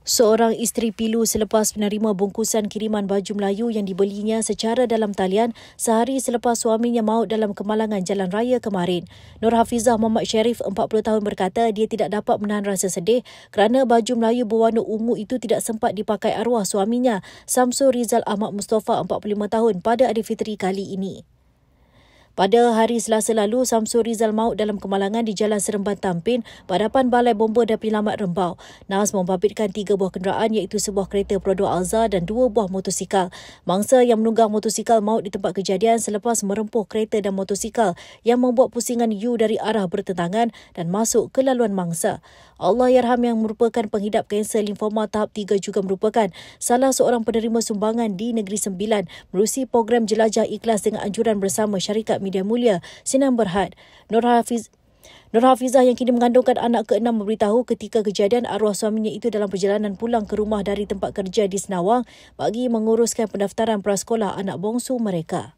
Seorang isteri pilu selepas menerima bungkusan kiriman baju Melayu yang dibelinya secara dalam talian sehari selepas suaminya maut dalam kemalangan jalan raya kemarin. Nur Hafizah Muhammad Sharif, 40 tahun berkata dia tidak dapat menahan rasa sedih kerana baju Melayu berwarna ungu itu tidak sempat dipakai arwah suaminya, Samsul Rizal Ahmad Mustafa, 45 tahun, pada Aidilfitri kali ini. Pada hari Selasa lalu, Samsul Rizal maut dalam kemalangan di Jalan Seremban Tampin berhadapan Balai Bomba dan Penyelamat Rembau. Nahas membabitkan 3 buah kenderaan iaitu sebuah kereta Perodor Alza dan 2 buah motosikal. Mangsa yang menunggang motosikal maut di tempat kejadian selepas merempuh kereta dan motosikal yang membuat pusingan U dari arah bertentangan dan masuk ke laluan mangsa. Allahyarham yang merupakan penghidap kanser limfoma tahap 3 juga merupakan salah seorang penerima sumbangan di Negeri Sembilan menerusi program Jelajah Ikhlas dengan anjuran bersama Syarikat Media Mulia Sinan Berhad. Nur Hafizah yang kini mengandungkan anak ke-6 memberitahu ketika kejadian arwah suaminya itu dalam perjalanan pulang ke rumah dari tempat kerja di Senawang bagi menguruskan pendaftaran prasekolah anak bongsu mereka.